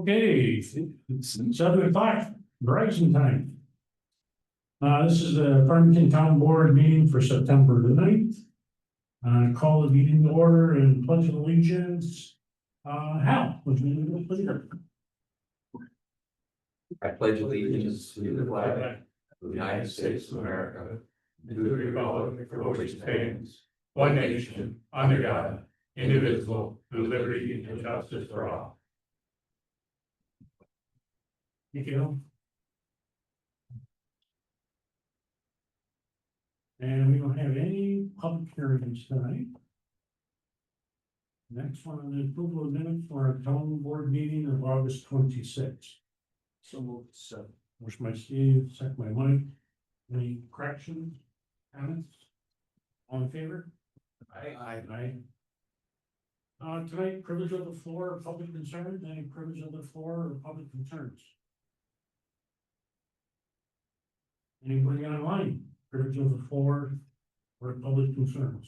Okay, it's 7:05, rising time. This is the Farmington Town Board meeting for September the 9th. Call the meeting to order and pledge of allegiance. Hal, would you do the leader? I pledge allegiance to the flag of the United States of America, and to the republic for which it stands, one nation, under God, indivisible, with liberty and justice for all. Thank you. And we don't have any public hearings tonight. Next one on the approval of minutes for our town board meeting of August 26th. So, wish my Steve, second my Mike. Any corrections, comments? All in favor? Aye. Tonight, privilege of the floor, public concerns, any privilege of the floor or public concerns? Anybody online, privilege of the floor or public concerns?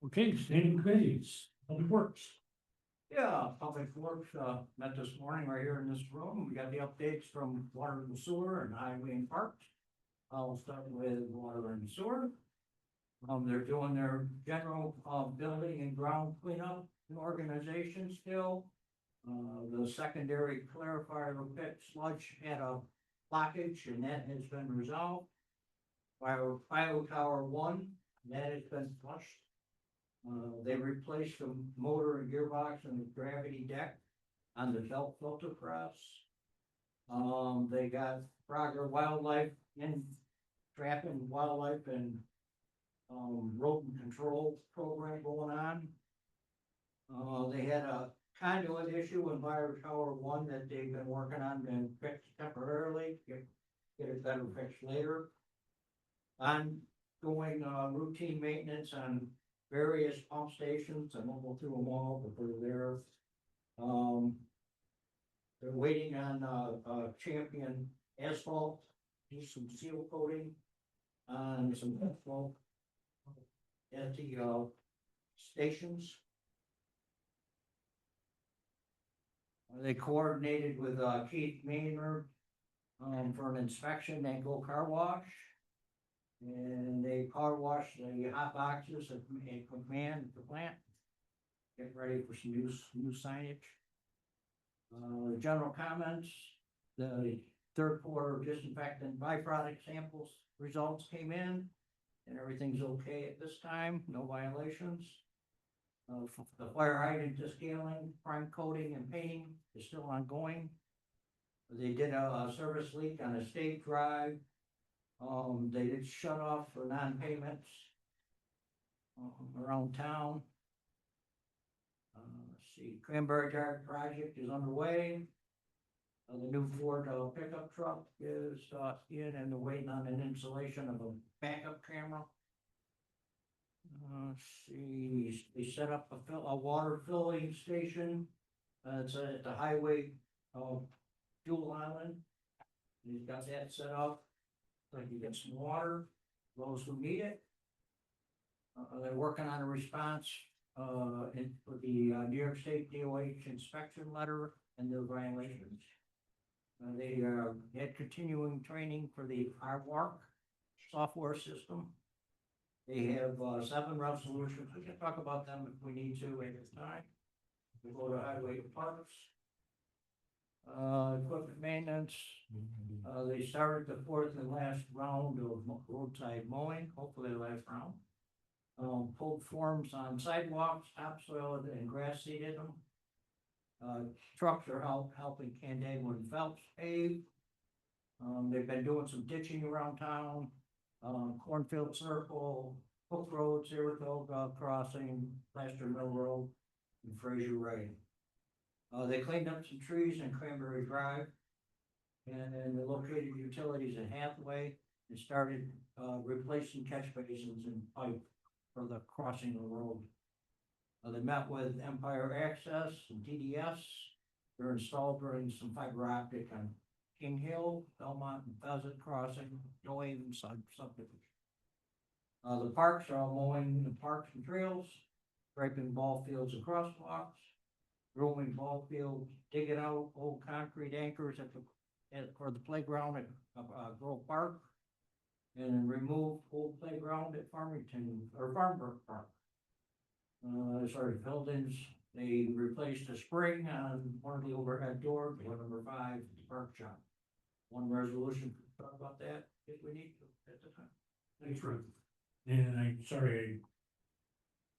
Okay, standing committees, public works. Yeah, Public Works, met this morning right here in this room. We got the updates from Water and Sewer and Highway and Parks. I'll start with Water and Sewer. They're doing their general, building and ground cleanup and organization still. The secondary clarifier pit sludge had a blockage and that has been resolved. Bio Tower 1, that has been flushed. They replaced the motor and gearbox and the gravity deck on the belt filter press. They got Frogger Wildlife in trapping wildlife and rodent control program going on. They had a conduit issue in Fire Tower 1 that they've been working on and fixed temporarily, get it better fixed later. Ongoing routine maintenance on various pump stations. I won't go through them all, but they're there. They're waiting on Champion Asphalt, do some seal coating on some asphalt at the stations. They coordinated with Keith Maynard for an inspection and go car wash. And they car wash the hot boxes at command at the plant. Get ready for some new signage. General comments, the third quarter disinfectant byproduct samples results came in. And everything's okay at this time, no violations. The fire hydrant descaling, prime coating and painting is still ongoing. They did a service leak on a state drive. They did shut off for non-payments around town. Let's see, Cranberry Dark project is underway. The new Ford pickup truck is in, and they're waiting on an installation of a backup camera. Let's see, they set up a water filling station. It's at the highway, Jewel Island. He's got that set up. So you get some water, those who need it. They're working on a response for the New York State DOH inspection letter and their violations. They had continuing training for the iWark software system. They have 7 resolutions. We can talk about them if we need to at this time. We go to Highway Parks. Equipment maintenance. They started the 4th and last round of roadside mowing, hopefully the last round. Pulled forms on sidewalks, topsoil and grass seeded them. Trucks are helping Canandaigua and Phelps pave. They've been doing some ditching around town. Cornfield Circle, Hook Road, Saratoga Crossing, Plaster Mill Road, and Fraser Way. They cleaned up some trees in Cranberry Drive, and then they located utilities at Hathaway and started replacing catch basins and pipe for the crossing of the road. They met with Empire Access and TDS. They're installing some fiber optic on King Hill, Belmont, and Pheasant Crossing, New Haven subdivision. The parks are all mowing the parks and trails. striping ball fields and crosswalks, grooming ball fields, digging out old concrete anchors for the playground at, Grove Park, and remove old playground at Farmington, or Farmbrook Park. As far as buildings, they replaced a spring on one of the overhead doors, door number 5, the park shop. One resolution, talk about that if we need to at the time. Thanks, Rick. And I'm sorry,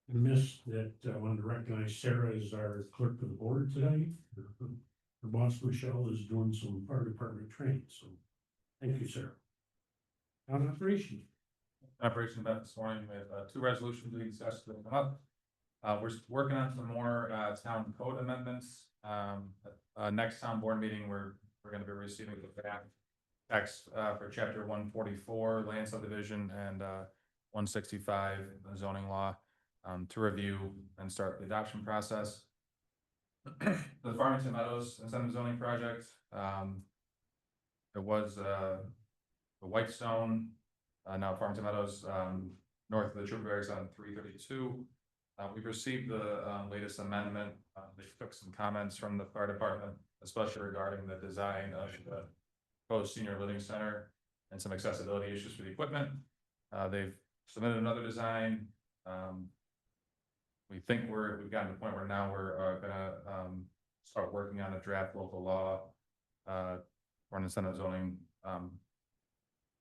I missed that. I wanted to recognize Sarah as our clerk of the board today. Her boss, Michelle, is doing some fire department training, so thank you, Sarah. On operation. Operation event this morning with 2 resolutions we discussed that come up. We're working on some more town code amendments. Next town board meeting, we're going to be receiving the draft text for chapter 144 land subdivision and 165 zoning law to review and start the adoption process. The Farmington Meadows incentive zoning project. It was the Whitestone, now Farmington Meadows, north of the Trooper Barracks on 332. We've received the latest amendment. They took some comments from the fire department, especially regarding the design of the proposed senior living center and some accessibility issues for the equipment. They've submitted another design. We think we've gotten to the point where now we're gonna start working on a draft local law for an incentive zoning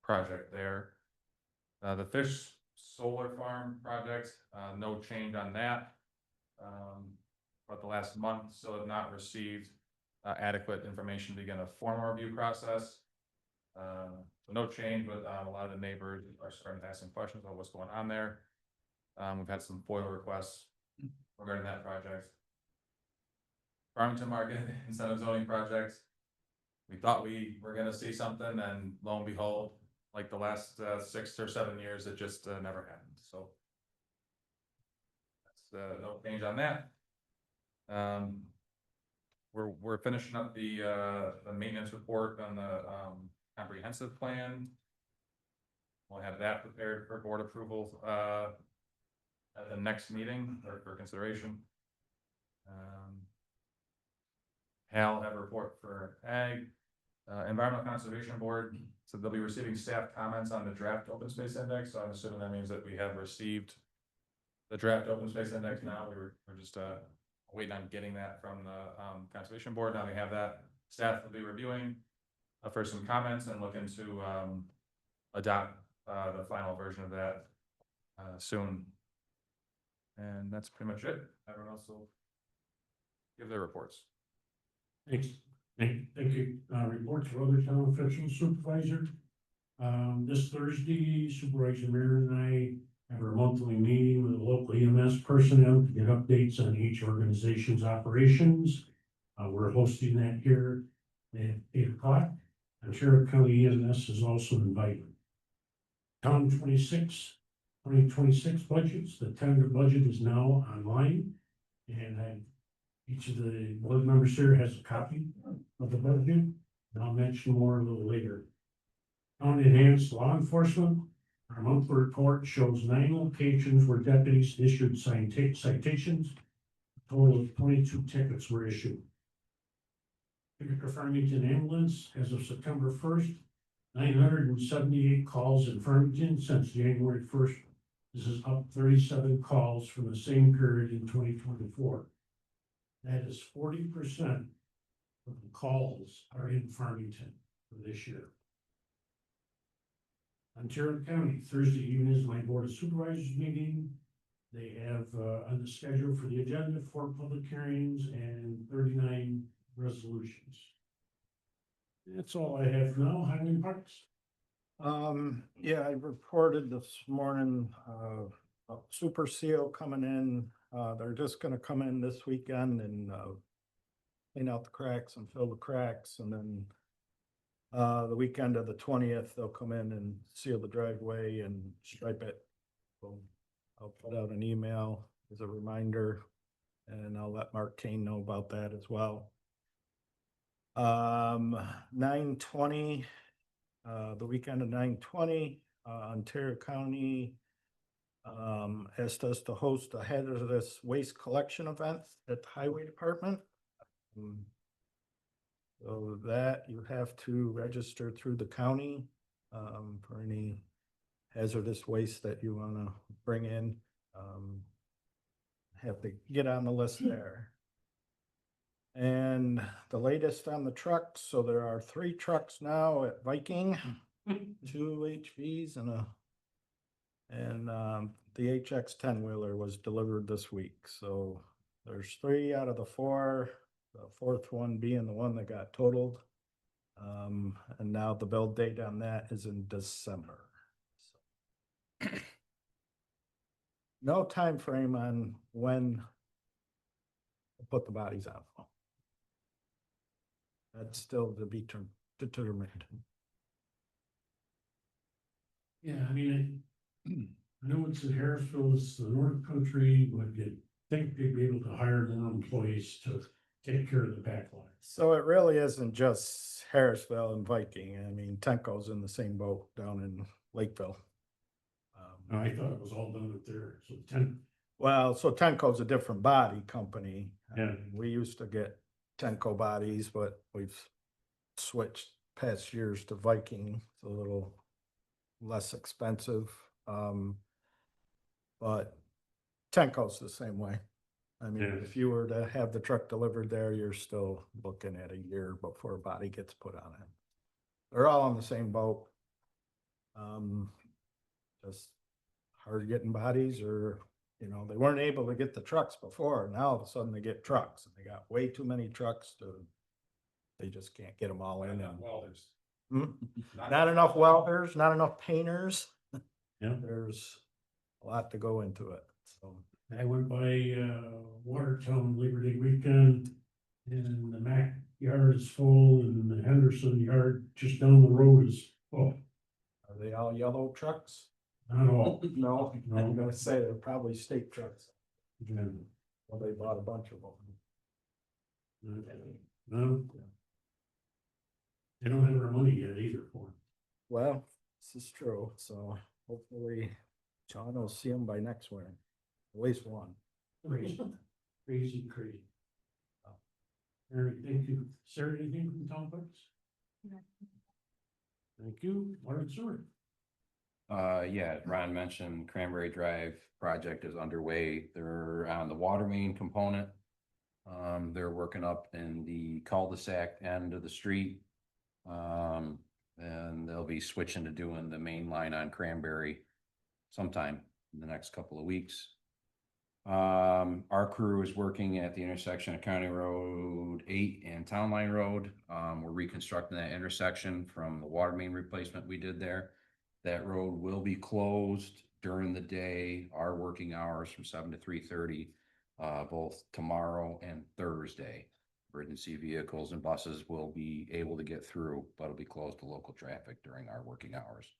project there. The fish solar farm project, no change on that. But the last month still have not received adequate information to begin a formal review process. So no change, but a lot of the neighbors are starting to ask some questions about what's going on there. We've had some FOIL requests regarding that project. Farmington Market incentive zoning project. We thought we were going to see something, and lo and behold, like the last 6 or 7 years, it just never happened. So that's no change on that. We're finishing up the maintenance report on the comprehensive plan. We'll have that prepared for board approval at the next meeting or for consideration. Hal have a report for Ag. Environmental Conservation Board, so they'll be receiving staff comments on the draft open space index. So I'm assuming that means that we have received the draft open space index now. We're just waiting on getting that from the Conservation Board. Now we have that. Staff will be reviewing for some comments and looking to adopt the final version of that soon. And that's pretty much it. Everyone else will give their reports. Thanks. Thank you. Reports for other town officials, supervisor. This Thursday, Supervisor Mayor and I have our monthly meeting with the local EMS personnel to get updates on each organization's operations. We're hosting that here at 8 o'clock. And Sheriff County EMS is also invited. Town 2026 budgets. The tentative budget is now online, and each of the board members here has a copy of the budget, and I'll mention more a little later. On enhanced law enforcement, our monthly report shows 9 locations where deputies issued citations. A total of 22 tickets were issued. Ticket for Farmington ambulance as of September 1st, 978 calls in Farmington since January 1st. This is up 37 calls from the same period in 2024. That is 40% of the calls are in Farmington for this year. Ontario County, Thursday evening is my Board of Supervisors meeting. They have on the schedule for the agenda 4 public hearings and 39 resolutions. That's all I have for now. Highway and Parks. Yeah, I reported this morning, a super seal coming in. They're just gonna come in this weekend and, clean out the cracks and fill the cracks, and then, the weekend of the 20th, they'll come in and seal the driveway and stripe it. So I'll put out an email as a reminder, and I'll let Mark Kane know about that as well. 9/20, the weekend of 9/20, Ontario County asked us to host a hazardous waste collection event at the highway department. Um, So that you have to register through the county, for any hazardous waste that you wanna bring in. Have to get on the list there. And the latest on the trucks, so there are 3 trucks now at Viking, 2 HVs and the HX 10-wheeler was delivered this week, so there's 3 out of the 4, the 4th one being the one that got totaled. And now the build date on that is in December. So. No time frame on when to put the bodies on. That's still to be determined. Yeah, I mean, I know it's in Harrisville, it's the North Country, but you'd think they'd be able to hire more employees to take care of the backline. So it really isn't just Harrisville and Viking. I mean, Tenco's in the same boat down in Lakeville. I thought it was all done up there, so 10, Well, so Tenco's a different body company. Yeah. We used to get Tenco bodies, but we've switched past years to Viking. It's a little less expensive. But Tenco's the same way. I mean, Yeah. if you were to have the truck delivered there, you're still looking at a year before a body gets put on it. They're all on the same boat. Just hard getting bodies, or, you know, they weren't able to get the trucks before. Now all of a sudden they get trucks and they got way too many trucks they just can't get them all in. And welders. Not enough welders, not enough painters. Yeah. There's a lot to go into it, so. I went by Watertown Labor Day weekend, and the Mac yard is full, and the Henderson yard just down the road is full. Are they all yellow trucks? Not all. No, No. I'm gonna say they're probably state trucks. Yeah. Well, they bought a bunch of them. No. They don't have our money yet either for it. Well, this is true, so hopefully John will see them by next winter, at least one. Crazy, crazy, crazy. Eric, thank you. Sarah, anything from Tom Clerks? Thank you. Water and sewer. Yeah, Ron mentioned Cranberry Drive project is underway. They're on the water main component. They're working up in the cul-de-sac end of the street. And they'll be switching to doing the main line on Cranberry sometime in the next couple of weeks. Our crew is working at the intersection of County Road 8 and Town Line Road. We're reconstructing that intersection from the water main replacement we did there. That road will be closed during the day, our working hours from 7 to 3:30, both tomorrow and Thursday. Emergency vehicles and buses will be able to get through, but it'll be closed to local traffic during our working hours.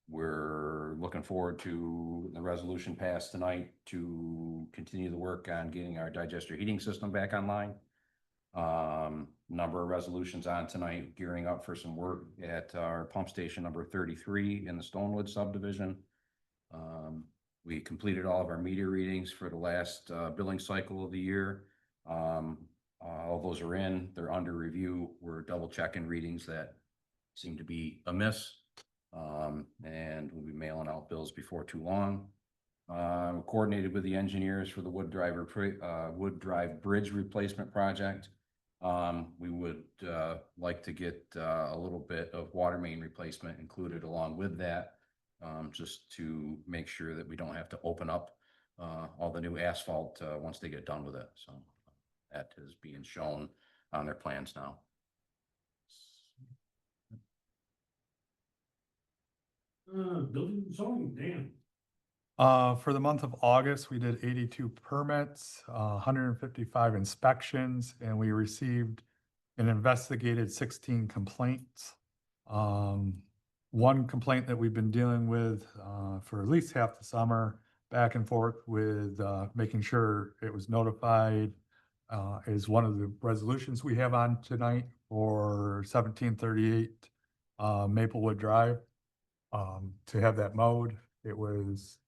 We're looking forward to the resolution passed tonight to continue the work on getting our digester heating system back online. Number of resolutions on tonight, gearing up for some work at our pump station number 33 in the Stonewood subdivision. We completed all of our meter readings for the last billing cycle of the year. All those are in, they're under review. We're double checking readings that seem to be amiss. And we'll be mailing out bills before too long. Coordinated with the engineers for the Wood Drive Bridge Replacement Project. We would like to get a little bit of water main replacement included along with that, just to make sure that we don't have to open up all the new asphalt once they get done with it. So that is being shown on their plans now. Building and zoning, Dan. For the month of August, we did 82 permits, 155 inspections, and we received and investigated 16 complaints. One complaint that we've been dealing with for at least half the summer, back and forth with making sure it was notified, is one of the resolutions we have on tonight for 1738 Maplewood Drive, to have that mowed. It was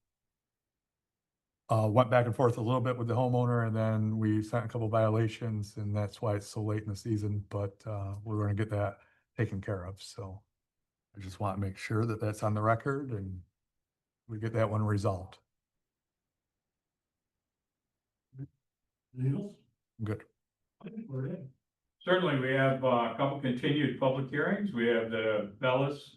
went back and forth a little bit with the homeowner, and then we sent a couple violations, and that's why it's so late in the season, but we're gonna get that taken care of, so I just want to make sure that that's on the record and we get that one resolved. Anything else? Good. I think we're good. Certainly, we have a couple continued public hearings. We have the Bellis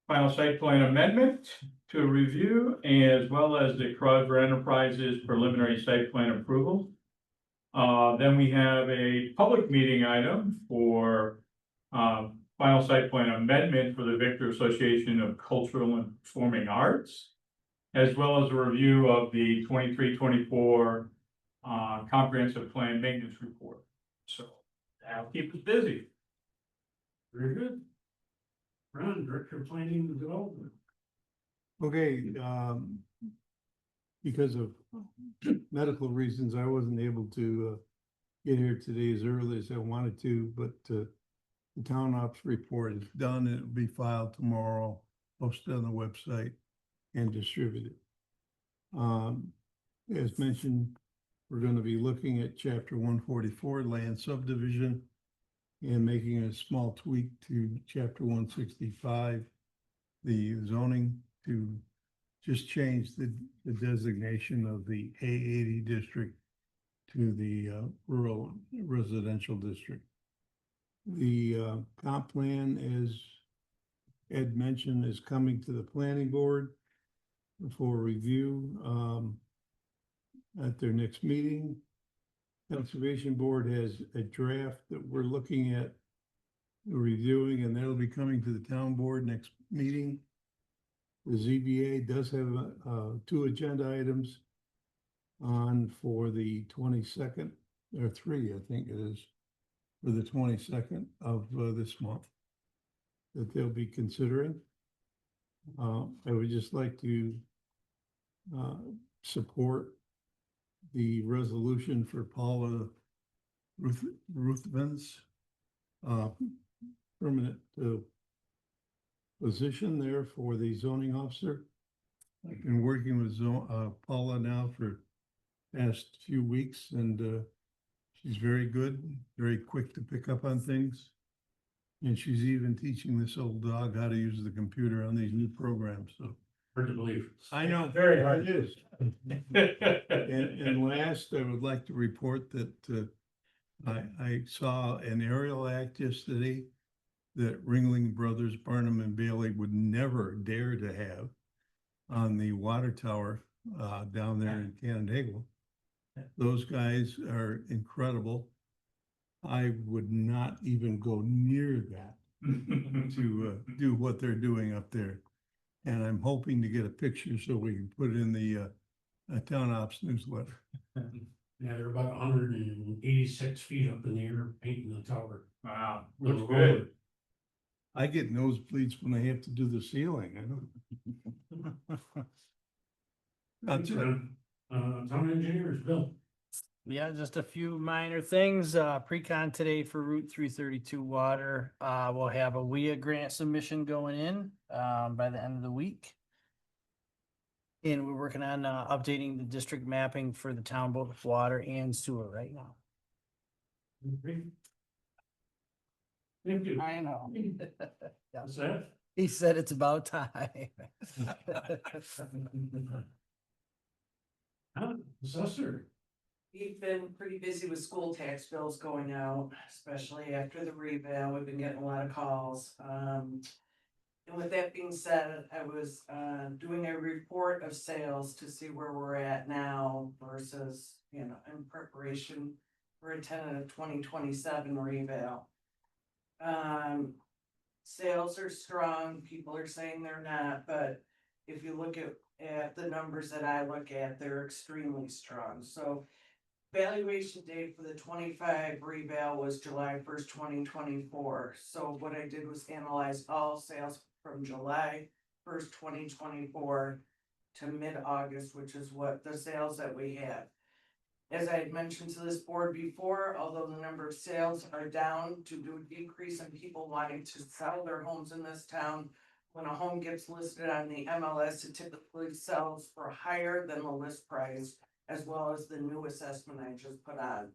final site plan amendment to review, as well as the Crosby Enterprises preliminary site plan approval. Then we have a public meeting item for final site plan amendment for the Victor Association of Cultural and Performing Arts, as well as a review of the 23-24 comprehensive plan maintenance report. So that'll keep us busy. Very good. Ron, Director of Planning and Development. Okay, because of medical reasons, I wasn't able to get here today as early as I wanted to, but the town ops report is done. It'll be filed tomorrow, posted on the website and distributed. As mentioned, we're gonna be looking at chapter 144 land subdivision and making a small tweak to chapter 165, the zoning, to just change the designation of the A80 district to the rural residential district. The comp plan, as Ed mentioned, is coming to the planning board for review at their next meeting. Conservation Board has a draft that we're looking at reviewing, and that'll be coming to the town board next meeting. The ZBA does have 2 agenda items on for the 22nd, or 3, I think it is, for the 22nd of this month that they'll be considering. I would just like to support the resolution for Paula Ruthven's permanent position there for the zoning officer. I've been working with Paula now for the past few weeks, and she's very good, very quick to pick up on things. And she's even teaching this old dog how to use the computer on these new programs, so. Hard to believe. I know. Very hard. It is. And last, I would like to report that I saw an aerial act yesterday that Ringling Brothers, Barnum and Bailey would never dare to have on the water tower down there in Canandaigua. Those guys are incredible. I would not even go near that to do what they're doing up there. And I'm hoping to get a picture so we can put it in the town ops newsletter. Yeah, they're about 186 feet up in the air painting the tower. Wow, Looks looks good. I get nosebleeds when they have to do the ceiling. I don't. That's it. Town engineers, Bill. Yeah, just a few minor things. Pre-con today for Route 332 water. We'll have a WIA grant submission going in by the end of the week. And we're working on updating the district mapping for the town, both water and sewer right now. Thank you. I know. What's that? He said it's about time. Assessor. We've been pretty busy with school tax bills going out, especially after the revale. We've been getting a lot of calls. And with that being said, I was doing a report of sales to see where we're at now versus, in preparation for a tentative 2027 revale. Sales are strong. People are saying they're not, but if you look at the numbers that I look at, they're extremely strong. So valuation date for the 25 revale was July 1st, 2024. So what I did was analyze all sales from July 1st, 2024 to mid-August, which is what the sales that we had. As I had mentioned to this board before, although the number of sales are down due to a decrease in people wanting to sell their homes in this town, when a home gets listed on the MLS, it typically sells for higher than the list price, as well as the new assessment I just put on.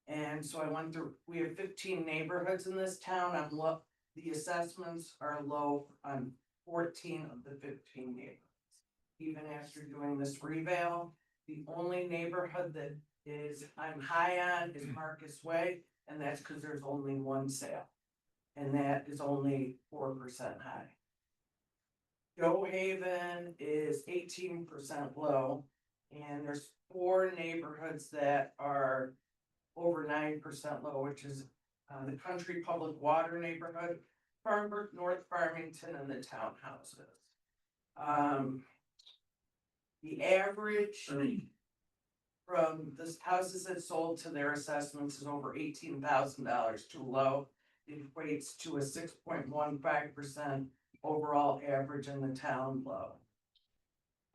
And so I went through, we have 15 neighborhoods in this town. The assessments are low on 14 of the 15 neighborhoods. Even after doing this revale, the only neighborhood that I'm high on is Marcus Way, and that's because there's only one sale. And that is only 4% high. Joe Haven is 18% low, and there's 4 neighborhoods that are over 9% low, which is the Country Public Water neighborhood, Farmington, North Farmington, and the townhouses. The average from the houses that sold to their assessments is over $18,000 too low. It equates to a 6.15% overall average in the town low.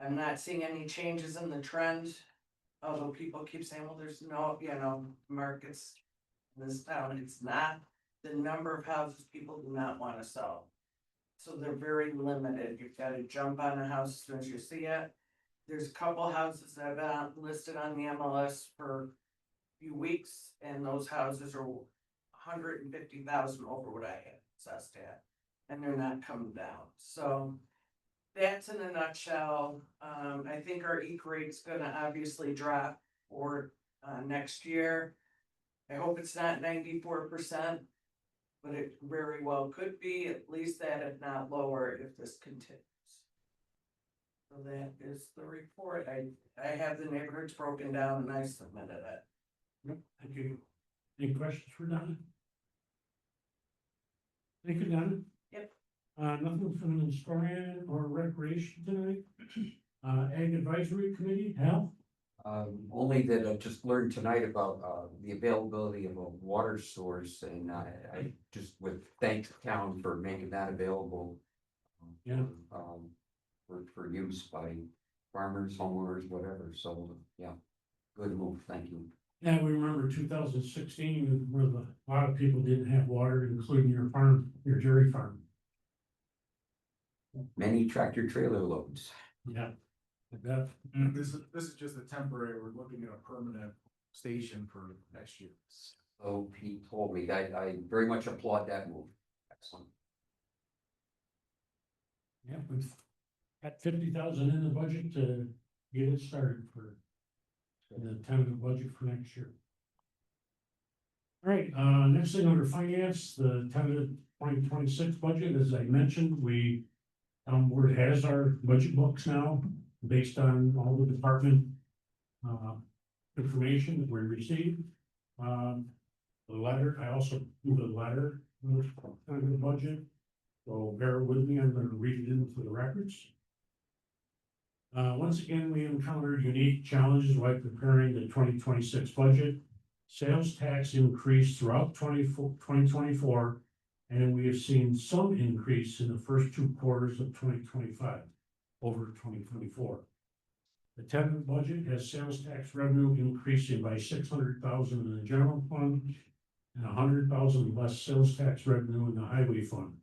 I'm not seeing any changes in the trend, although people keep saying, well, there's no, markets in this town. It's not the number of houses people do not want to sell. So they're very limited. You've got to jump on a house as soon as you see it. There's a couple houses that have been listed on the MLS for a few weeks, and those houses are 150,000 over what I had assessed at, and they're not coming down. So that's in a nutshell. I think our EQ rate's gonna obviously drop for next year. I hope it's not 94%, but it very well could be, at least that, if not lower, if this continues. So that is the report. I have the neighborhoods broken down and I submitted it. Yep, thank you. Any questions for Donna? Thank you, Donna. Yep. Nothing from the historian or recreation tonight. Ag Advisory Committee, Hal? Only that I just learned tonight about the availability of a water source, and I just would thank the town for making that available. Yeah. For use by farmers, homeowners, whatever, so, yeah, good move, thank you. Yeah, we remember 2016, where a lot of people didn't have water, including your farm, your dairy farm. Many tractor trailer loads. Yeah. I bet. This is just a temporary, we're looking at a permanent station for next year. So he told me, I very much applaud that move, excellent. Yeah, we've got 50,000 in the budget to get it started for the tentative budget for next year. All right, next thing under finance, the tentative 2026 budget, as I mentioned, town board has our budget books now, based on all the department information that we received. The letter, I also do the letter under the budget. So bear with me, I'm going to read it into the records. Once again, we encountered unique challenges while preparing the 2026 budget. Sales tax increased throughout 2024, and we have seen some increase in the first 2 quarters of 2025 over 2024. The tentative budget has sales tax revenue increasing by 600,000 in the general fund and 100,000 less sales tax revenue in the highway fund.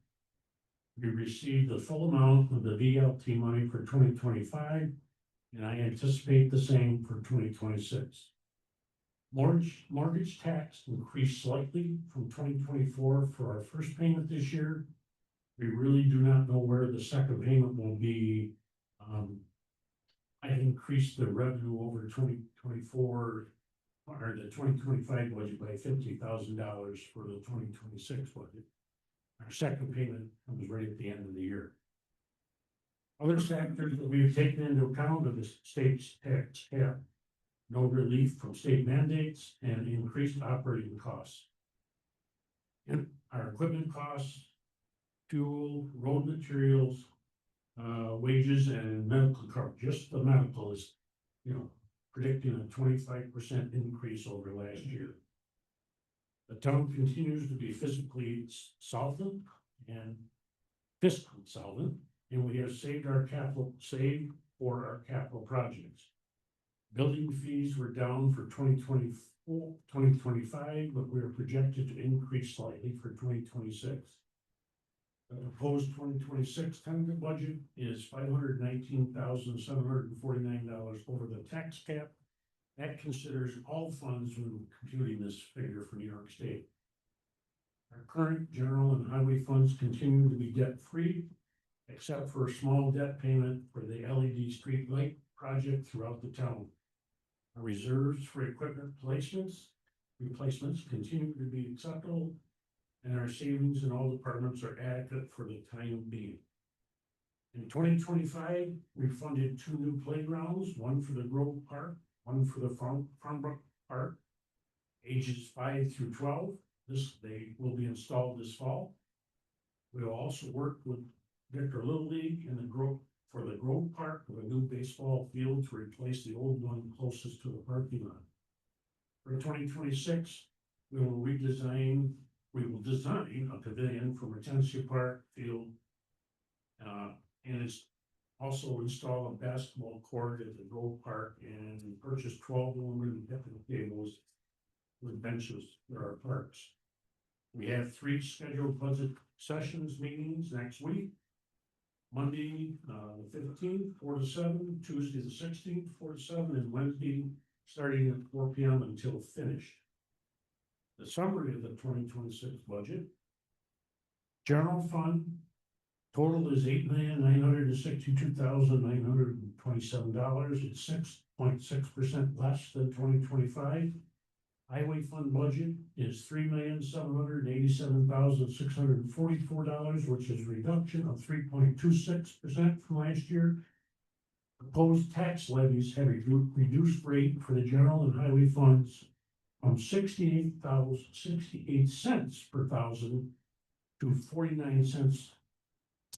We received the full amount of the VLT money for 2025, and I anticipate the same for 2026. Mortgage tax increased slightly from 2024 for our first payment this year. We really do not know where the second payment will be. I increased the revenue over 2024 or the 2025 budget by $50,000 for the 2026 budget. Our second payment comes right at the end of the year. Other factors that we've taken into account are the state's tax cap, no relief from state mandates, and increased operating costs. And our equipment costs, fuel, road materials, wages, and medical coverage. Just the medical is, predicting a 25% increase over last year. The town continues to be fiscally solvent and fiscally solvent, and we have saved for our capital projects. Building fees were down for 2025, but we are projected to increase slightly for 2026. The proposed 2026 tentative budget is $519,749 over the tax cap. That considers all funds when computing this figure for New York State. Our current general and highway funds continue to be debt-free, except for a small debt payment for the LED street light project throughout the town. Our reserves for equipment replacements continue to be acceptable, and our savings in all departments are adequate for the time being. In 2025, we funded 2 new playgrounds, one for the Grove Park, one for the Farmbrook Park, ages 5 through 12. They will be installed this fall. We will also work with Victor Little League in the Grove Park with a new baseball field to replace the old one closest to the parking lot. For 2026, we will design a pavilion for Retention Park field. And it's also install a basketball court at the Grove Park and purchase 12 aluminum picnic tables with benches for our parks. We have 3 scheduled budget sessions meetings next week. Monday, the 15th, 4 to 7, Tuesday, the 16th, 4 to 7, and Wednesday, starting at 4 p.m. until finished. The summary of the 2026 budget. General fund total is $8,962,927. It's 6.6% less than 2025. Highway fund budget is $3,787,644, which is a reduction of 3.26% from last year. Proposed tax levies have a reduced rate for the general and highway funds from 68 cents per thousand to 49 cents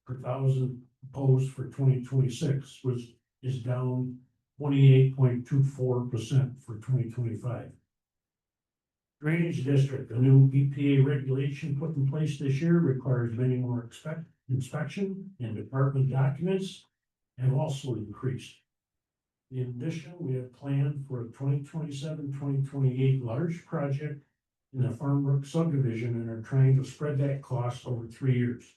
per thousand proposed for 2026, which is down 28.24% for 2025. Drainage district, a new EPA regulation put in place this year requires many more inspection, and department documents have also increased. In addition, we have planned for a 2027-2028 large project in the Farmbrook subdivision and are trying to spread that cost over 3 years.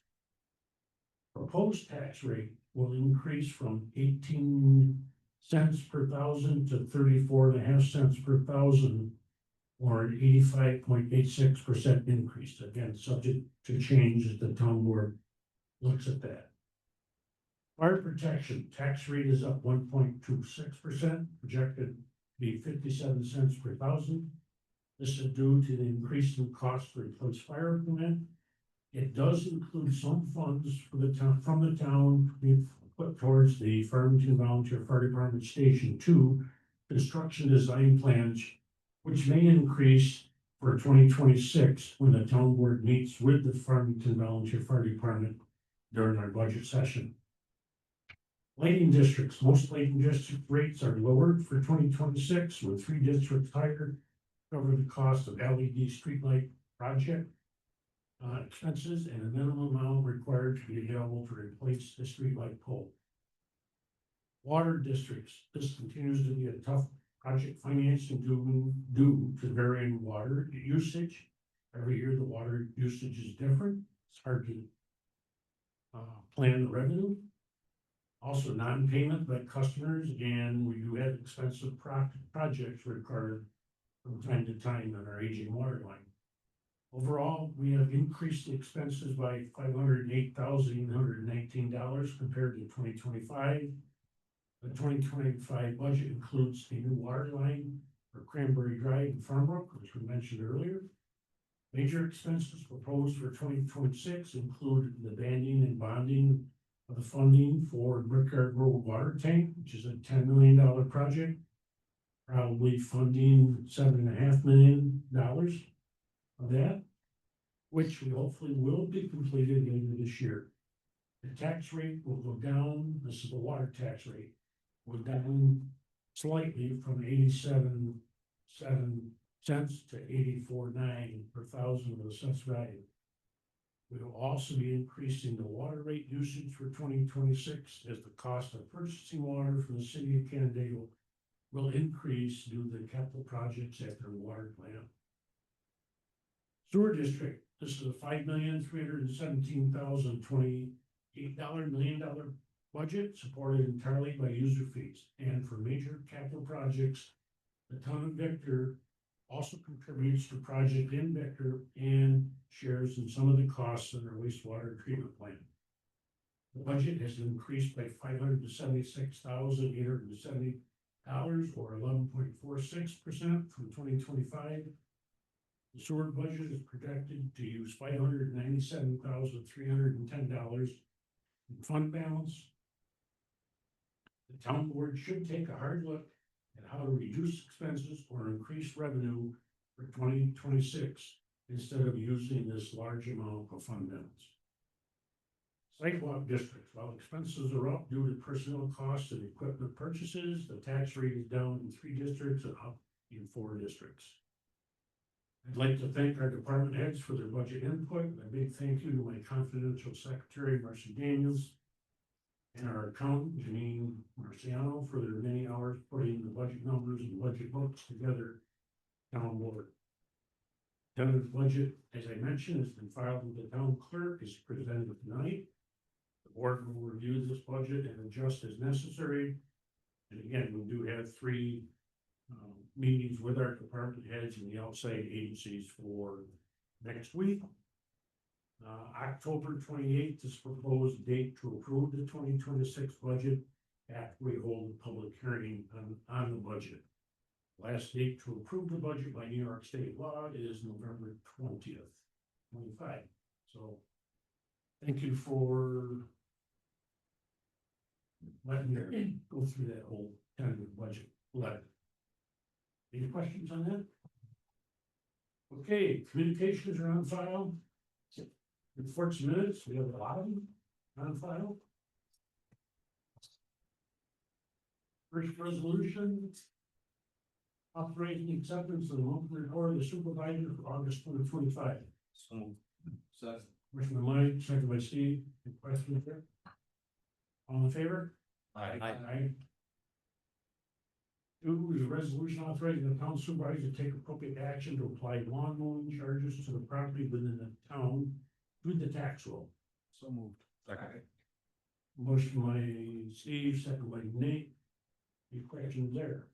Proposed tax rate will increase from 18 cents per thousand to 34.5 cents per thousand, or an 85.86% increase, again, subject to change as the town board looks at that. Fire protection tax rate is up 1.26%, projected to be 57 cents per thousand. This is due to the increase in cost to replace fire equipment. It does include some funds from the town we've put towards the Farmington Volunteer Fire Department Station 2 construction design plans, which may increase for 2026 when the town board meets with the Farmington Volunteer Fire Department during our budget session. Lighting districts, most lighting district rates are lowered for 2026, with 3 districts higher, cover the cost of LED streetlight project expenses and a minimum amount required to be available to replace the streetlight pole. Water districts, this continues to be a tough project financing due to varying water usage. Every year the water usage is different. It's hard to plan the revenue. Also non-payment by customers, and we do have expensive projects required from time to time on our aging water line. Overall, we have increased the expenses by $508,819 compared to 2025. The 2025 budget includes a new water line for Cranberry Drive and Farmbrook, which we mentioned earlier. Major expenses proposed for 2026 include the banding and bonding of the funding for Brickyard Road water tank, which is a $10 million project. Probably funding $7.5 million of that, which we hopefully will be completed later this year. The tax rate will go down. This is the water tax rate. Will down slightly from 87 cents to 84.9 per thousand of assessed value. We will also be increasing the water rate usage for 2026 as the cost of purchasing water from the city of Canandaigua will increase due to the capital projects at their water plant. Sewer district, This is a $5,317,028 million budget supported entirely by user fees. And for major capital projects, the town of Victor also contributes to project in Victor and shares in some of the costs of their wastewater treatment plant. The budget has increased by $576,870 or 11.46% from 2025. The sewer budget is projected to use $597,310 in fund balance. The town board should take a hard look at how to reduce expenses or increase revenue for 2026 instead of using this large amount of fund balance. Sidewalk districts, while expenses are up due to personnel costs and equipment purchases, the tax rate is down in 3 districts and up in 4 districts. I'd like to thank our department heads for their budget input. A big thank you to my confidential secretary, Marcy Daniels, and our accountant, Janine Marciano, for their many hours putting the budget numbers and budget books together. Town board. Tentative budget, as I mentioned, has been filed with the town clerk, is presented tonight. The board will review this budget and adjust as necessary. And again, we do have 3 meetings with our department heads and the outside agencies for next week. October 28th is proposed date to approve the 2026 budget after we hold a public hearing on the budget. Last date to approve the budget by New York State law is November 20th, 25. So thank you for letting me go through that whole tentative budget letter. Any questions on that? Okay, communications are on file. Reports minutes, we have a lot of them on file. First resolution. Authorizing acceptance of the monthly report of the supervisor for August 2025. Second. Motion by Mike, second by Steve. Any questions there? All in favor? Aye. 2 is a resolution authorizing the town supervisor to take appropriate action to apply lawn mowing charges to the property within the town through the tax roll. So moved. Second. Motion by Steve, second by Nate. Any questions there?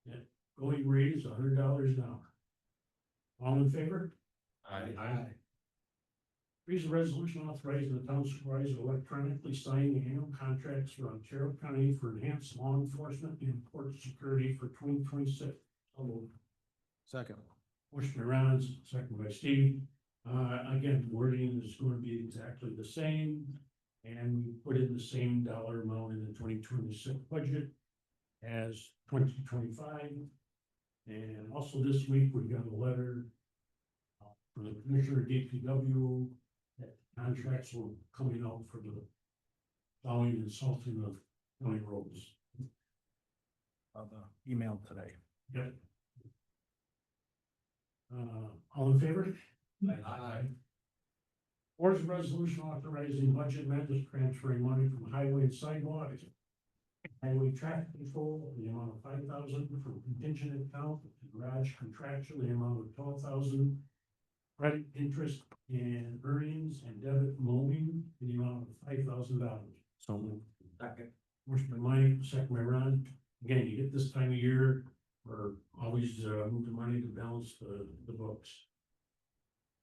Yeah, going rate is $100 an hour. All in favor? Aye. 3 is a resolution authorizing the town supervisor to electronically sign the annual contracts for Ontario County for enhanced law enforcement and port security for 2026. Second. Motion by Ron, second by Steve. Again, wording is going to be exactly the same. And we put in the same dollar amount in the 2026 budget as 2025. And also this week, we got a letter from the Commissioner of DPW that contracts were coming out for the plowing and salting of county roads. The email today. Yep. All in favor? Aye. 4 is a resolution authorizing budget amendments transferring money from highway and sidewalk, highway traffic control, the amount of $5,000 from contingent account, garage contractual, the amount of $12,000, credit interest and earnings and debit mowing, the amount of $5,000. So moved. Second. Motion by Mike, second by Ron. Again, you get this time of year, we're always moving money to balance the books.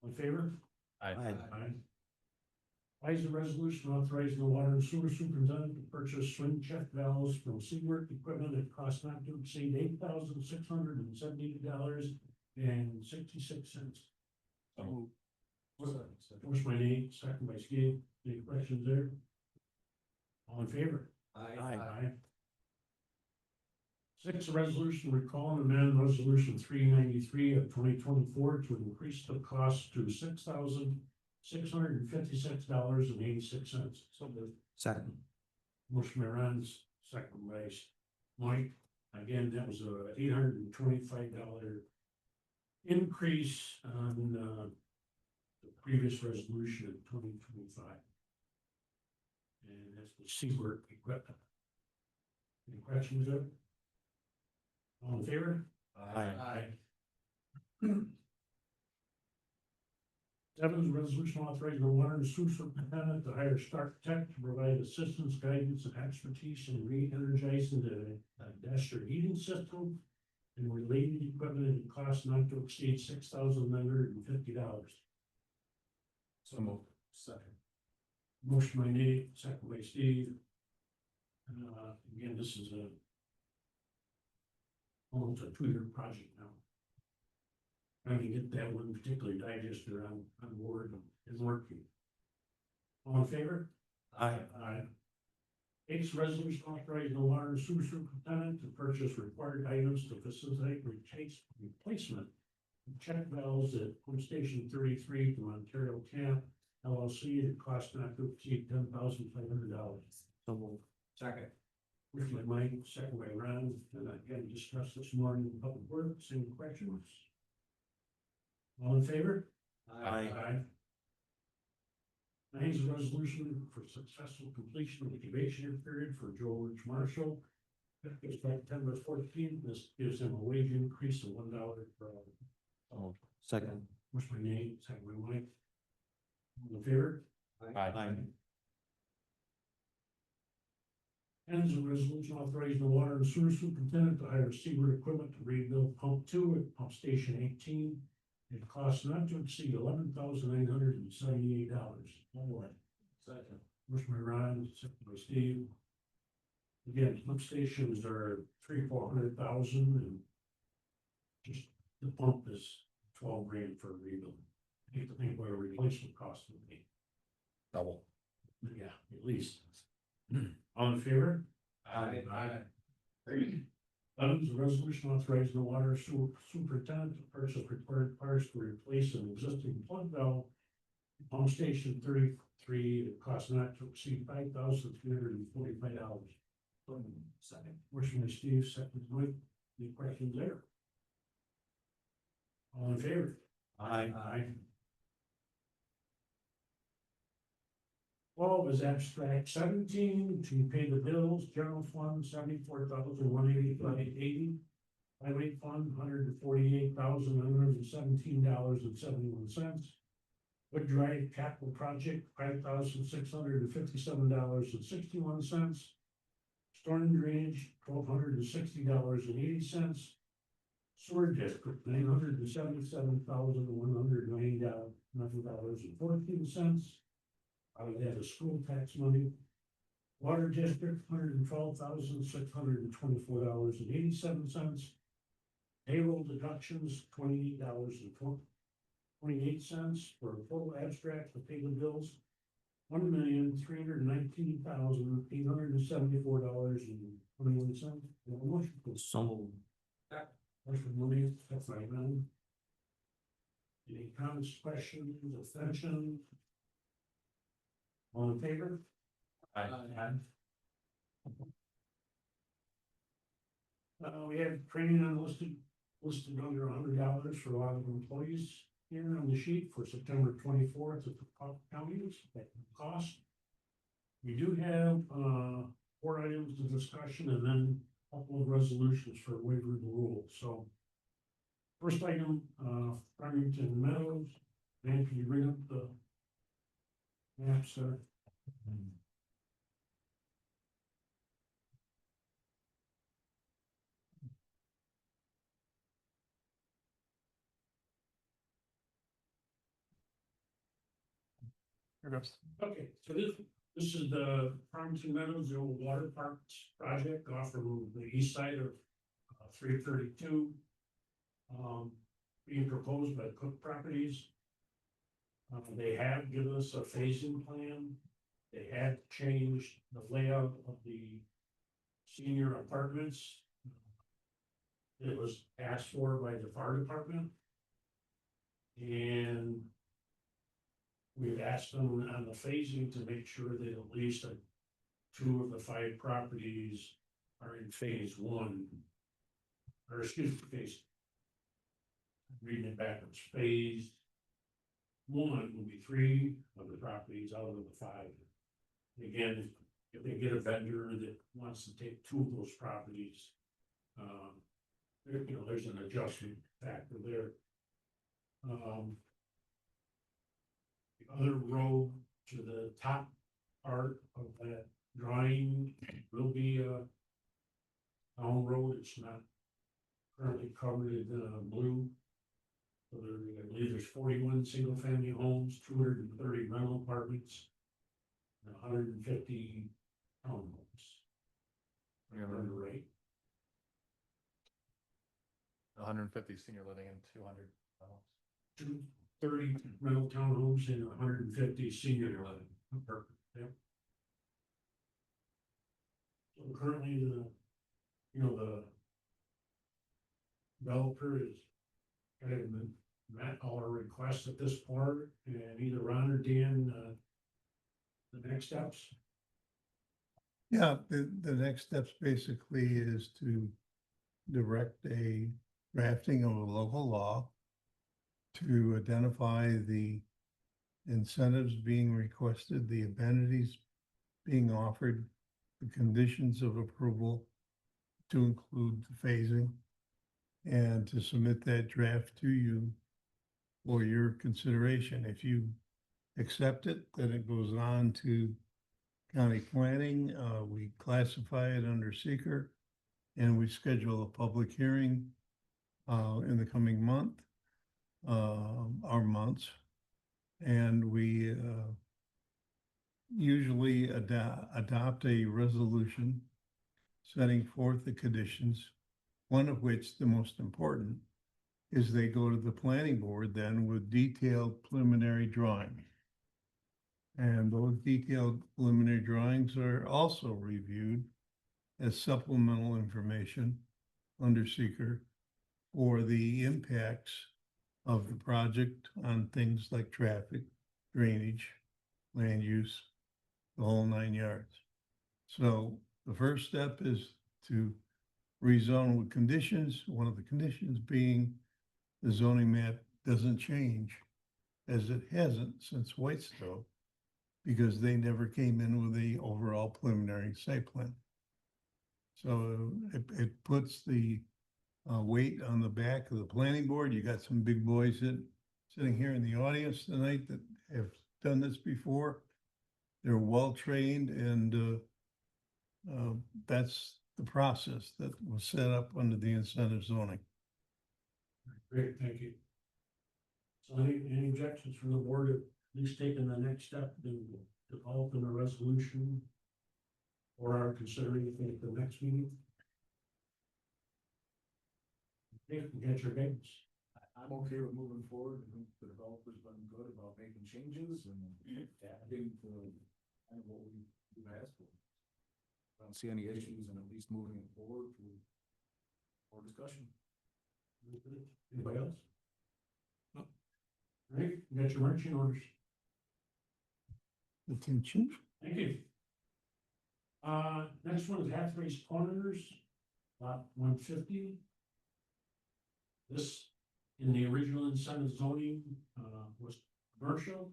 In favor? Aye. Aye. Why is the resolution authorizing the water and sewer superintendent to purchase swing check valves from Seawork equipment at cost not to exceed $8,670.66. Motion by Nate, second by Steve. Any questions there? All in favor? Aye. 6, a resolution recalling and amend resolution 393 of 2024 to increase the cost to $6,656.86. So moved. Second. Motion by Ron, second by Mike. Again, that was a $825 increase on the previous resolution of 2025. And that's the Seawork equipment. Any questions there? All in favor? Aye. Seven is a resolution authorizing the water and sewer superintendent to hire Stark Tech to provide assistance, guidance, and expertise in re-energizing the industrial heating system and related equipment at a cost not to exceed $6,950. So moved. Second. Motion by Nate, second by Steve. Again, this is almost a 2-year project now. Trying to get that one particularly digested on board and working. All in favor? Aye. Aye. Eight's resolution authorizing the water and sewer superintendent to purchase required items to facilitate replacement of check valves at pump station 33 from Ontario Camp LLC at a cost not to exceed $10,500. So moved. Second. Motion by Mike, second by Ron, and again discussed this morning in public works. Any questions? All in favor? Aye. Nine is a resolution for successful completion of the probationary period for George Marshall. Effective September 14th, this gives him a wage increase of $1 per hour. Second. Motion by Nate, second by Mike. All in favor? Aye. And is a resolution authorizing the water and sewer superintendent to hire Seaver equipment to rebuild pump 2 at pump station 18. It costs not to exceed $11,978. Second. Motion by Ron, second by Steve. Again, pump stations are $300,000-400,000 and just the pump is $12,000 for a rebuild. I hate to think what a replacement cost would be. Double. Yeah, at least. All in favor? Aye. Is a resolution authorizing the water superintendent to purchase required parts to replace an existing plug valve. Pump station 33, it costs not to exceed $5,345. Second. Motion by Steve, second by Mike. Any questions there? All in favor? Aye. Aye. 12 is abstract 17 to pay the bills, general fund $74,185.80. Highway fund $148,917.71. Wood Drive capital project $5,657.61. Storm drainage $1,260.80. Sewer district $977,190.14. I would add a school tax money. Water district $112,624.87. Payroll deductions $28.28 for a total abstract to pay the bills $1,319,874.21. Motion. So moved. Motion money, that's my man. Any comments, questions, abstentions? All in favor? Aye. We have training listed under $100 for a lot of employees here on the sheet for September 24th at the counties at cost. We do have 4 items of discussion and then a couple of resolutions for waiver of the rules. So first item, Farmington Meadows. Dan, can you bring up the maps there? Here goes. Okay, so this is the Farmington Meadows, the old water parks project off of the east side of 332. Being proposed by Cook Properties. They have given us a phasing plan. They had changed the layout of the senior apartments. It was asked for by the fire department. And we've asked them on the phasing to make sure that at least 2 of the 5 properties are in phase 1. Or excuse me, reading it backwards, phase 1 will be 3 of the properties out of the 5. Again, if they get a vendor that wants to take 2 of those properties, there's an adjustment factor there. The other road to the top part of that drawing will be a town road. It's not currently covered in blue. So there, I believe there's 41 single-family homes, 230 rental apartments, and 150 townhomes. Yeah. Right. 150 senior living and 200. 230 rental townhomes and 150 senior living apartments. Yep. So currently the developer is kind of met all our requests at this part, and either Ron or Dan, the next steps. Yeah, the next steps basically is to direct a drafting of a local law to identify the incentives being requested, the amenities being offered, the conditions of approval to include the phasing, and to submit that draft to you for your consideration. If you accept it, then it goes on to county planning. We classify it under seeker, and we schedule a public hearing in the coming month, or months. And we usually adopt a resolution setting forth the conditions, one of which, the most important, is they go to the planning board then with detailed preliminary drawings. And those detailed preliminary drawings are also reviewed as supplemental information under seeker for the impacts of the project on things like traffic, drainage, land use, the whole 9 yards. So the first step is to rezone with conditions, one of the conditions being the zoning map doesn't change, as it hasn't since Whitestone, because they never came in with the overall preliminary site plan. So it puts the weight on the back of the planning board. You got some big boys sitting here in the audience tonight that have done this before. They're well-trained, and that's the process that was set up under the incentive zoning. Great, thank you. So any objections from the board, at least taking the next step to developing a resolution or are considering it at the next meeting? Okay, we got your guidance. I'm okay with moving forward. I think the developer's been good about making changes and adding to kind of what we've asked for. I don't see any issues in at least moving it forward for more discussion. Anybody else? No. All right, you got your marching orders. Attention. Thank you. Next one is Hathaway's Corners, lot 150. This, in the original incentive zoning, was commercial.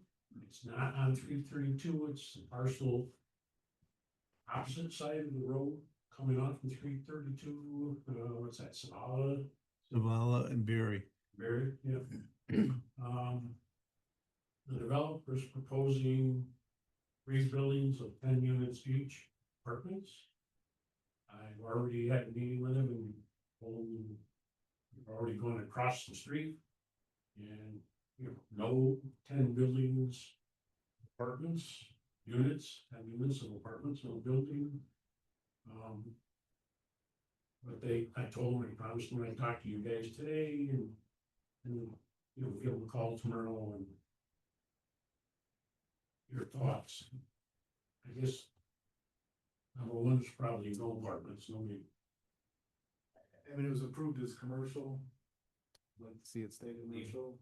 It's not on 332, it's the parcel opposite side of the road coming off from 332. What's that, Zavala and Berry. Barry, yeah. The developer's proposing 3 buildings of 10 units each, apartments. I've already had a meeting with him and told him we're already going across the street. And, no 10 buildings, apartments, units, 10 units of apartments, no building. But I told him, I promised him I'd talk to you guys today and give him a call tomorrow and your thoughts. I guess number one is probably no apartments, nobody. I mean, it was approved as commercial. Like to see it stay commercial.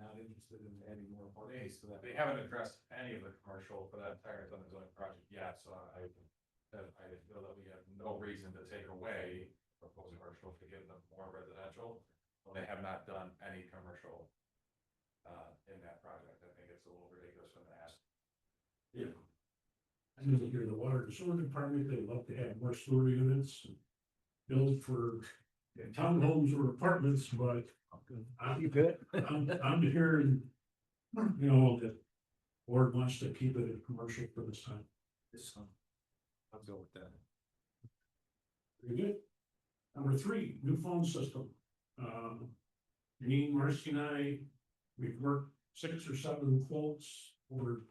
Not interested in adding more apartments to that. They haven't addressed any of the commercial for that entire zoning project yet, so I feel that we have no reason to take away proposed commercial to give them more residential. Well, they have not done any commercial in that project. I think it's a little ridiculous when they ask. Yeah. I know here the water and sewer department, they'd love to have more sewer units built for townhomes or apartments, but I'm hearing you know, the board wants to keep it a commercial for this time. I'll go with that. Very good. Number three, new phone system. Me, Marcy and I, we've worked 6 or 7 quotes over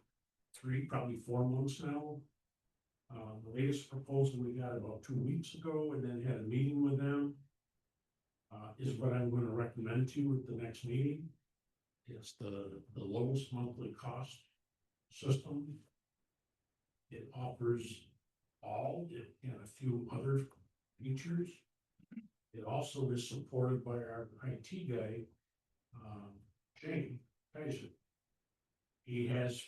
3, probably 4 months now. The latest proposal we got about 2 weeks ago and then had a meeting with them. Is what I'm gonna recommend to you at the next meeting. It's the lowest monthly cost system. It offers all, it and a few other features. It also is supported by our IT guy, Shane Kaiser. He has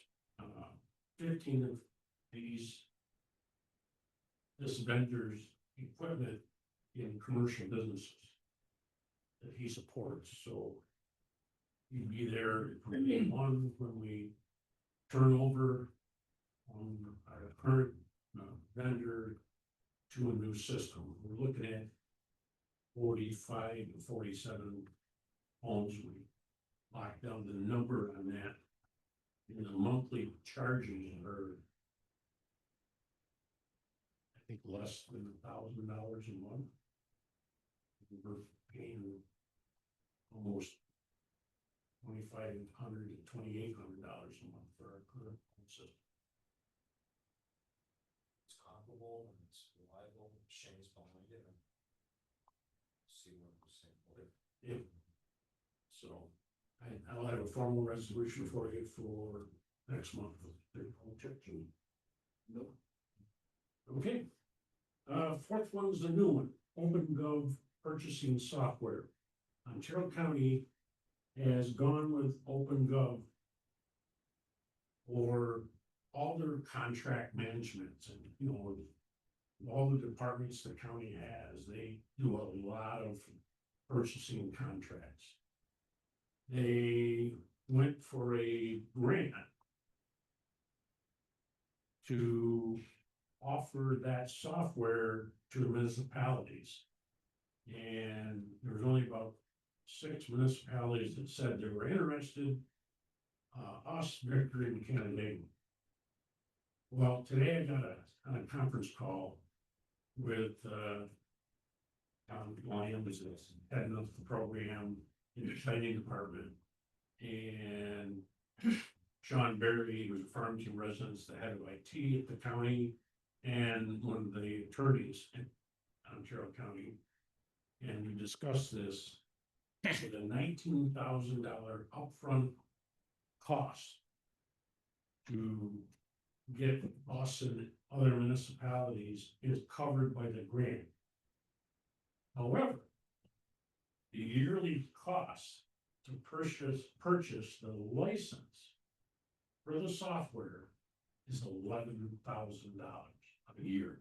15 of this vendor's equipment in commercial businesses that he supports, so he'd be there from day one when we turn over on our current vendor to a new system. We're looking at 45 to 47 homes. We locked down the number on that. And the monthly charges are, I think, less than $1,000 a month. We're paying almost $2,500 to $2,800 a month for our current phone system. It's comparable and it's reliable, Shane's behind it. See what we're saying. Yeah. So I'll have a formal resolution for you for next month. Nope. Okay. Fourth one's the new one, OpenGov purchasing software. Ontario County has gone with OpenGov for all their contract management and, you know, all the departments the county has. They do a lot of purchasing contracts. They went for a grant to offer that software to the municipalities. And there was only about 6 municipalities that said they were interested. Us, Victory, and Canada. Well, today I got on a conference call with Tom Williams, heading up the program in the training department, and Sean Berry, who's a Farmington resident, the head of IT at the county, and one of the attorneys in Ontario County. And we discussed this with a $19,000 upfront cost to get us and other municipalities is covered by the grant. However, the yearly cost to purchase the license for the software is $11,000 a year.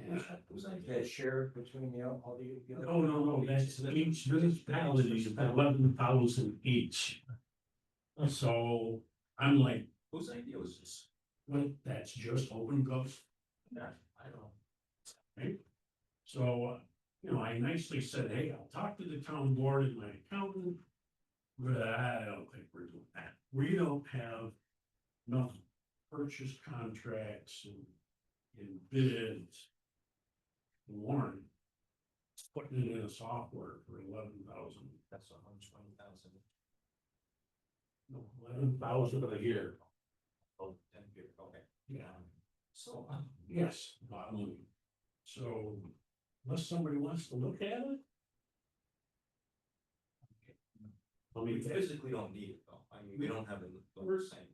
And Was that shared between all the? no, that's each municipality is 11,000 each. So I'm like, Whose idea was this? well, that's just OpenGov. Yeah, I don't know. Right? So, you know, I nicely said, hey, I'll talk to the town board and my accountant, but I don't think we're doing that. We don't have enough purchase contracts and bids. Warren, putting it in a software for 11,000. That's 120,000. No, 11,000 a year. Oh, 10 year, okay. Yeah. So, Yes, not only. So unless somebody wants to look at it. I We mean, physically don't need it though, I mean, we don't have the same.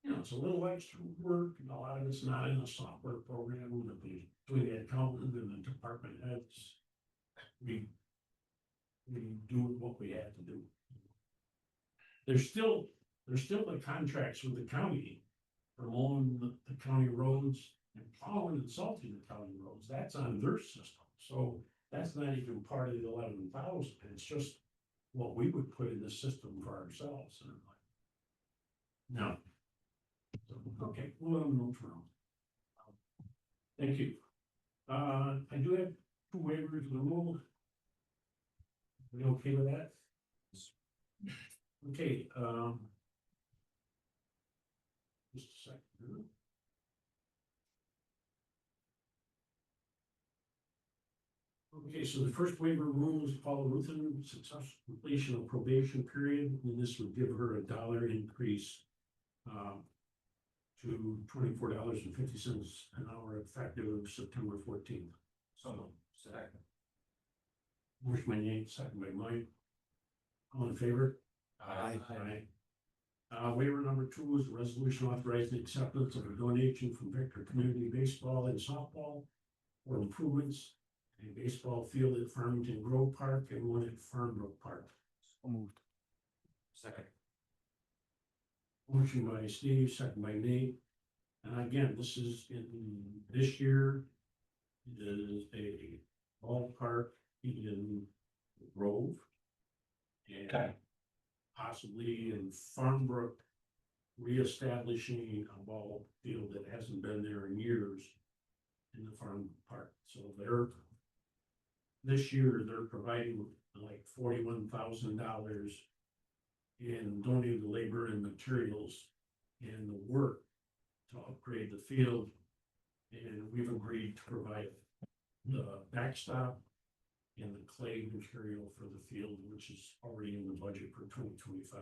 you know, it's a little extra work, and a lot of it's not in the software program, between the accountant and the department heads. We do what we have to do. There's still the contracts with the county for mowing the county roads and plowing and salting the county roads. That's on their system, so that's not even part of the 11,000. It's just what we would put in the system for ourselves. And I'm like, no. So, okay, we'll let them know tomorrow. Thank you. I do have 2 waivers of the rule. Are we okay with that? Okay, just a second. Okay, so the first waiver rule is Paula Ruthin, successful completion of probation period, and this would give her $1 increase. To $24.50 an hour effective September 14th. So, second. Motion by Nate, second by Mike. All in favor? Aye. Waiver number 2 is a resolution authorizing acceptance of a donation from Victor Community Baseball and Softball for improvements in a baseball field at Farmington Grove Park and one at Farmbrook Park. So moved. Second. Motion by Steve, second by Nate. And again, this is this year is a ballpark in Grove. And possibly in Farmbrook, reestablishing a ball field that hasn't been there in years in the farm park. So this year, they're providing like $41,000 in donated labor and materials and the work to upgrade the field. And we've agreed to provide the backstop and the clay material for the field, which is already in the budget for 2025.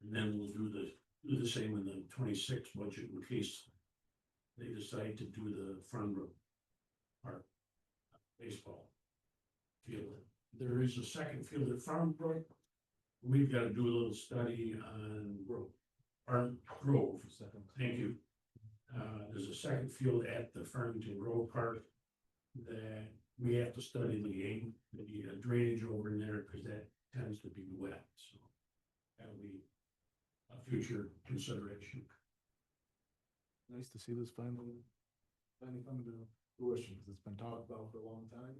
And then we'll do the same in the 26 budget in case they decide to do the Farmbrook Park baseball field. There is a second field at Farmbrook. We've got to do a little study on Grove. Thank you. There's a second field at the Farmington Grove Park that we have to study the drainage over in there because that tends to be wet. So that'll be a future consideration. Nice to see this finally come to fruition, because it's been talked about for a long time.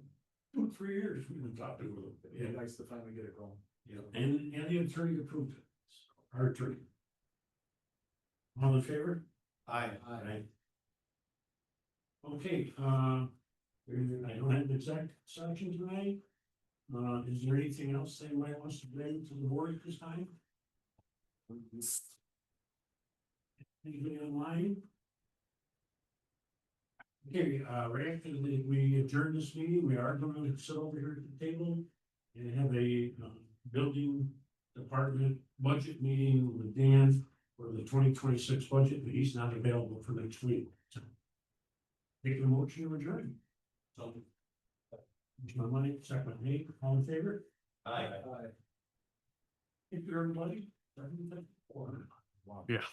2 or 3 years we've been talking with them. It'd be nice to finally get it going. Yeah, and the attorney approved it. Our attorney. All in favor? Aye. Aye. Okay, I don't have an exact section tonight. Is there anything else anybody wants to bring to the board at this time? Anybody online? Okay, right after we adjourn this meeting, we are going to sit over here at the table and have a building department budget meeting with Dan for the 2026 budget, but he's not available for next week. So, take the motion to adjourn. So, my money, second, Nate, all in favor? Aye. Thank you, everybody. Yeah.